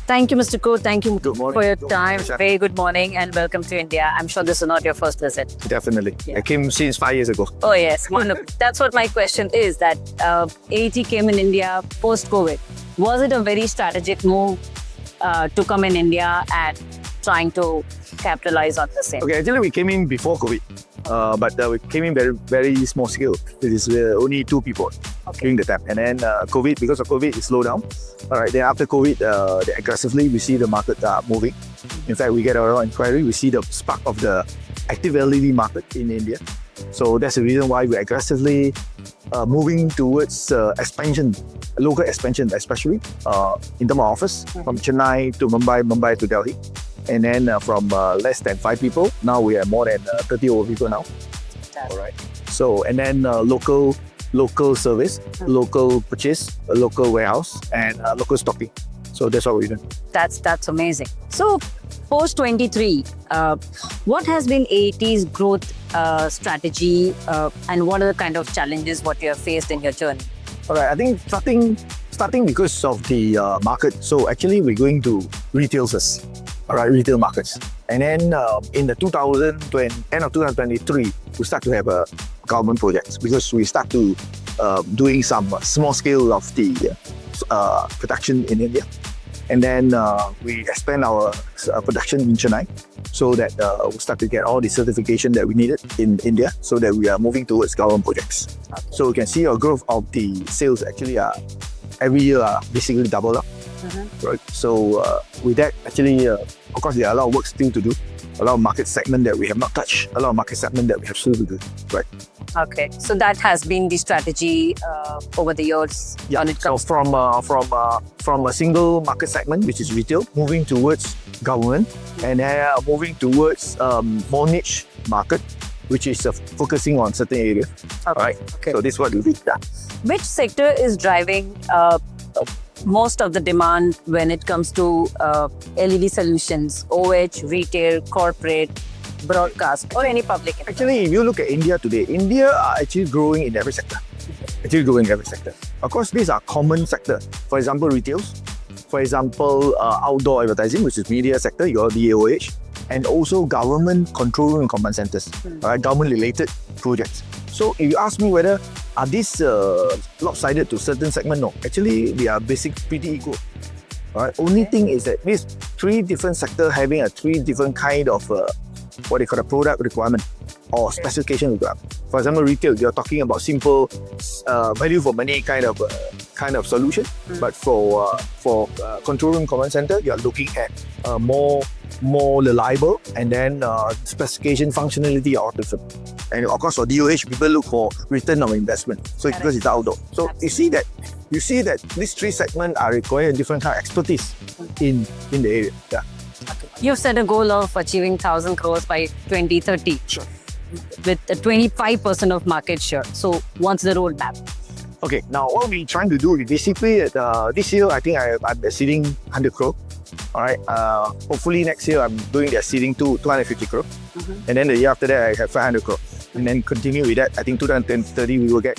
Thank you, Mr. Ko. Thank you Good morning. for your Good time. morning, Chef. Very good morning and welcome to India. I'm sure this is not your first visit. Definitely. Yeah. I came since 5 years ago. Oh, yes. Wonderful. That's what my question is, that AET came in India post-COVID. Was it a very strategic move to come in India and trying to capitalize on the same? Okay, actually we came in before COVID, but we came in very small scale. It is only 2 people during the time. And then because of COVID, it slowed down. All right, then after COVID, aggressively we see the market moving. In fact, we get our inquiry, we see the spark of the active LED market in India. So that's the reason why we're aggressively moving towards expansion, local expansion, especially in terms of office, from Chennai to Mumbai to Delhi. And then from less than 5 people, now we are more than 30 over people now. All right. So, and then local service, local purchase, local warehouse, and local stocking. So that's what we do. That's amazing. So post 23, what has been AET's growth strategy and what are the kind of challenges what you have faced in your journey? All right. I think starting because of the market. So actually we're going to retail first. All right, retail markets. And then in the end of 2023, we start to have government projects because we start to doing some small scale of the production in India. And then we expand our production in Chennai so that we start to get all the certification that we needed in India so that we are moving towards government projects. Okay. So you can see our growth of the sales actually every year basically double up. Right. So with that, actually, of course, there are a lot of work still to do. A lot of market segment that we have not touched. A lot of market segment that we have still to do. Right. Okay. So that has been the strategy over the years. Yeah. When it So comes from a single market segment, which is retail, moving towards government, and then moving towards more niche market, which is focusing on certain areas. Okay. Right. Okay. So this is what we do. Yeah. Which sector is driving most of the demand when it comes to LED solutions, OH, retail, corporate, broadcast, or any public? Actually, if you look at India today, India are actually growing in every sector. Of course, these are common sector. For example, retails. For example, outdoor advertising, which is media sector, your DAOH. And also government control room and command centers, right? Government-related projects. So if you ask me whether are these lopsided to certain segment, no. Actually, they are pretty equal. All right. Only thing is that these 3 different sectors having a 3 different kind of what they call a product requirement or specification requirement. For example, retail, you're talking about simple value for money kind of solution. But for control room command center, you're looking at more reliable and then specification functionality are different. And of course, for DOH, people look for return on investment. So it's because it's outdoor. So you see that these 3 segments are requiring different kind of expertise in the area. Yeah. You've set a goal of achieving 1,000 crores by 2030. Sure. With a 25% of market share. So what's the roadmap? Okay, now what we're trying to do is basically this year, I think I'm exceeding 100 crore. All right. Hopefully next year I'm doing the exceeding 250 crore. And then the year after that I have 500 crore. And then continue with that. I think 2030 we will get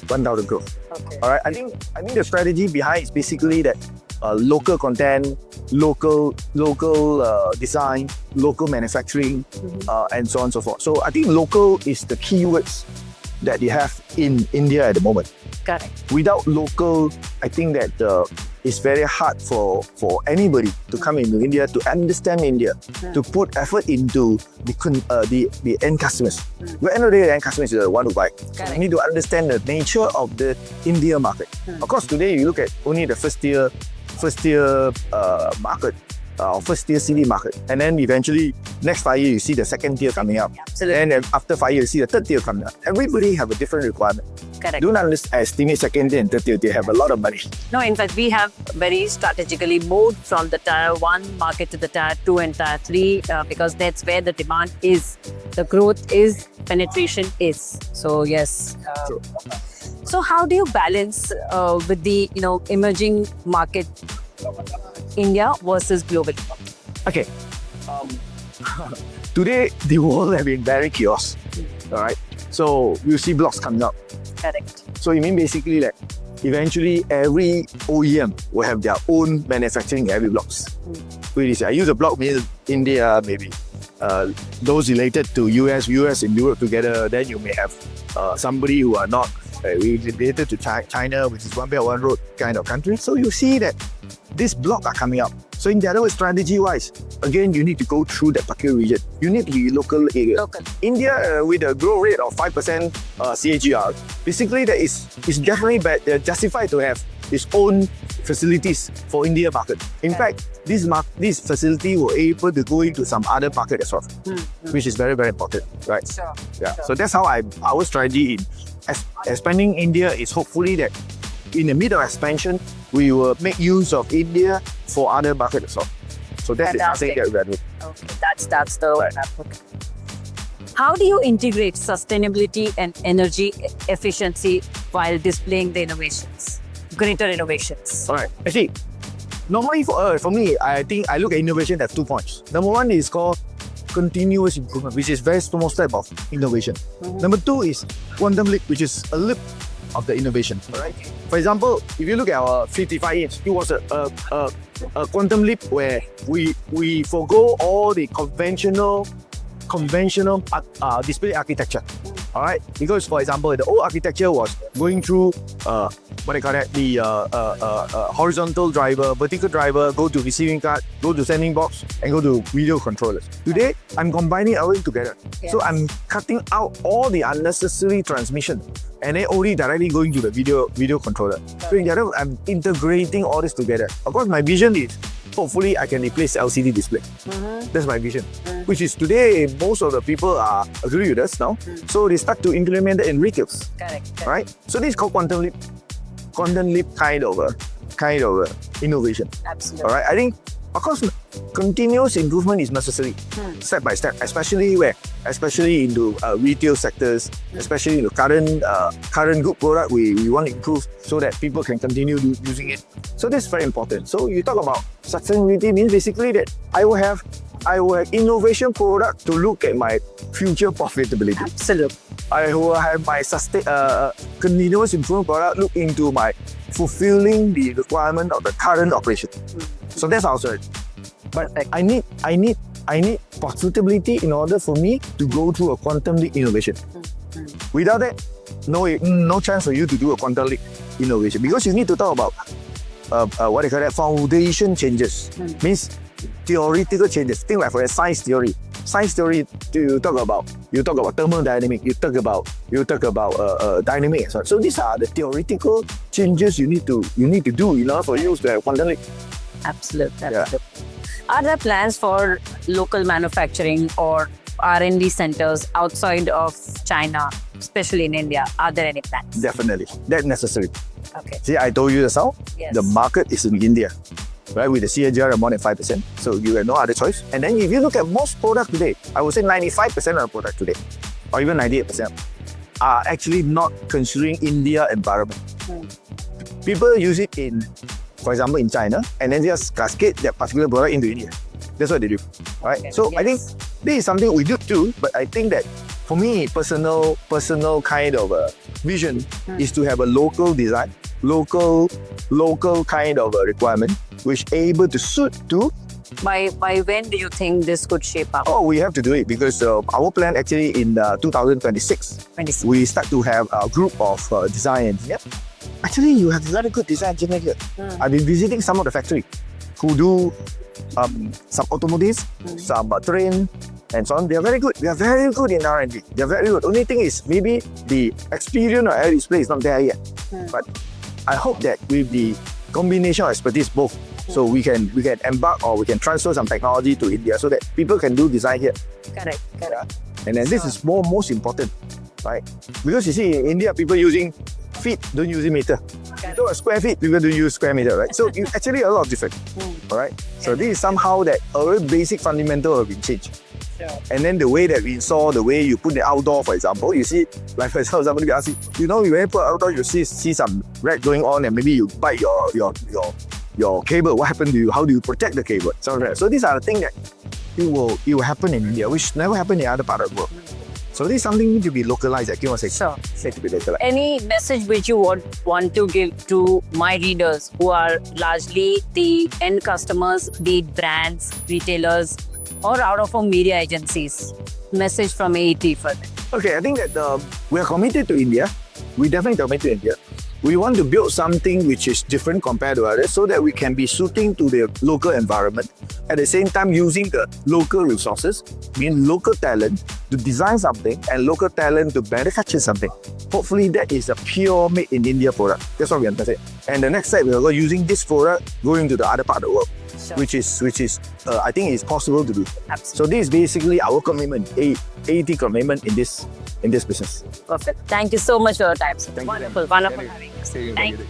1,000 crore. Okay. All right. I think the strategy behind is basically that local content, local design, local manufacturing, and so on and so forth. So I think local is the keywords that they have in India at the moment. Correct. Without local, I think that it's very hard for anybody to come into India, to understand India, to put effort into the end customers. But at the end of the day, the end customers is the one who buy. So you need to understand the nature of the India market. Of course, today you look at only the first tier market, or first tier city market, and then eventually next 5 years you see the second tier coming up. Absolutely. And then after 5 years you see the third tier coming up. Everybody have a different requirement. Correct. Don't estimate second tier and third tier. They have a lot of money. No, in fact, we have very strategically moved from the tier 1 market to the tier 2 and tier 3 because that's where the demand is, the growth is, penetration is. So yes. So how do you balance with the emerging market, India versus global? Okay. Today the world have been very chaos. All right. So you see blocks coming up. Correct. So you mean basically that eventually every OEM will have their own manufacturing every blocks. I use a block means India, maybe those related to US and Europe together. Then you may have somebody who are not related to China, which is one belt, one road kind of country. So you see that these blocks are coming up. So in the other way, strategy-wise, again, you need to go through that particular region. You need to be local area. India, with a growth rate of 5% CAGR, basically that is definitely justified to have its own facilities for India market. In fact, this facility will able to go into some other market as well, which is very, very important, right? Sure. Yeah. So that's how our strategy in expanding India is hopefully that in the middle of expansion, we will make use of India for other markets as well. So that is something that we are doing. Okay, that's the right. How do you integrate sustainability and energy efficiency while displaying the greater innovations? All right. Actually, normally for me, I think I look at innovation at 2 points. Number one is called continuous improvement, which is very small step of innovation. Number two is quantum leap, which is a leap of the innovation. Right? For example, if you look at our 55-inch, it was a quantum leap where we forgo all the conventional display architecture. All right, because for example, the old architecture was going through horizontal driver, vertical driver, go to receiving card, go to sending box, and go to video controllers. Today, I'm combining everything together. Yes. So I'm cutting out all the unnecessary transmission and then only directly going to the video controller. So in the other, I'm integrating all this together. Of course, my vision is hopefully I can replace LCD display. That's my vision. Which is today, most of the people are agree with us now. So they start to implement it in retails. Correct. Right? So this is called quantum leap kind of innovation. Absolutely. All right. I think, of course, continuous improvement is necessary, step by step, especially into retail sectors, especially in the current good product we want to improve so that people can continue using it. So that's very important. So you talk about sustainability means basically that I will have innovation product to look at my future profitability. Absolutely. I will have my continuous improvement product look into my fulfilling the requirement of the current operation. So that's our strategy. But I need profitability in order for me to go through a quantum leap innovation. Without that, no chance for you to do a quantum leap innovation, because you need to talk about foundation changes. Means theoretical changes. Think like for a science theory. Science theory, you talk about thermodynamics, you talk about dynamics as well. So these are the theoretical changes you need to do in order for you to have quantum leap. Absolutely. Yeah. Are there plans for local manufacturing or R&D centers outside of China, especially in India? Are there any plans? Definitely. That's necessary. Okay. See, I told you just now, the market is in India, right? With the CAGR of more than 5%. So you have no other choice. And then if you look at most products today, I would say 95% of the product today, or even 98%, are actually not considering India environment. People use it for example, in China, and then just cascade that particular product into India. That's what they do, right? Okay, so I think this is something we do too, but I think that for me, personal kind of a vision is to have a local design, local kind of a requirement, which able to suit to. By when do you think this could shape up? Oh, we have to do it because our plan actually in 2026, we start to have a group of design engineers. Actually, you have very good design engineers here. I've been visiting some of the factory who do some automotives, some train, and so on. They are very good. They are very good in R&D. They are very good. Only thing is maybe the experience of LED display is not there yet. But I hope that with the combination of expertise both, so we can embark or we can transfer some technology to India so that people can do design here. Correct. And then this is most important, right? Because you see in India, people using feet, don't use meter. You know, a square feet, people don't use square meter, right? So you actually a lot of different, all right? So this is somehow that a very basic fundamental have been changed. And then the way that we install, the way you put the outdoor, for example, you see, like for example, somebody will ask you, when you put outdoor, you see some red going on and maybe you bite your cable. What happened to you? How do you protect the cable? So these are the things that it will happen in India, which never happened in other part of the world. So this is something to be localized. I can say, Sure. say to be localized. Any message which you would want to give to my readers who are largely the end customers, be it brands, retailers, or out of home media agencies? Message from AET for them. Okay, I think that we are committed to India. We definitely committed to India. We want to build something which is different compared to others so that we can be suiting to the local environment. At the same time, using the local resources, mean local talent to design something and local talent to manufacture something. Hopefully, that is a pure made in India product. That's what we want to say. And the next step, we are using this product going to the other part of the world, Sure. which is I think is possible to do. Absolutely. So this is basically our commitment, AET commitment in this business. Perfect. Thank you so much for your time. Thank you. Wonderful. Wonderful Thank you. having us. Thank you. Thank you.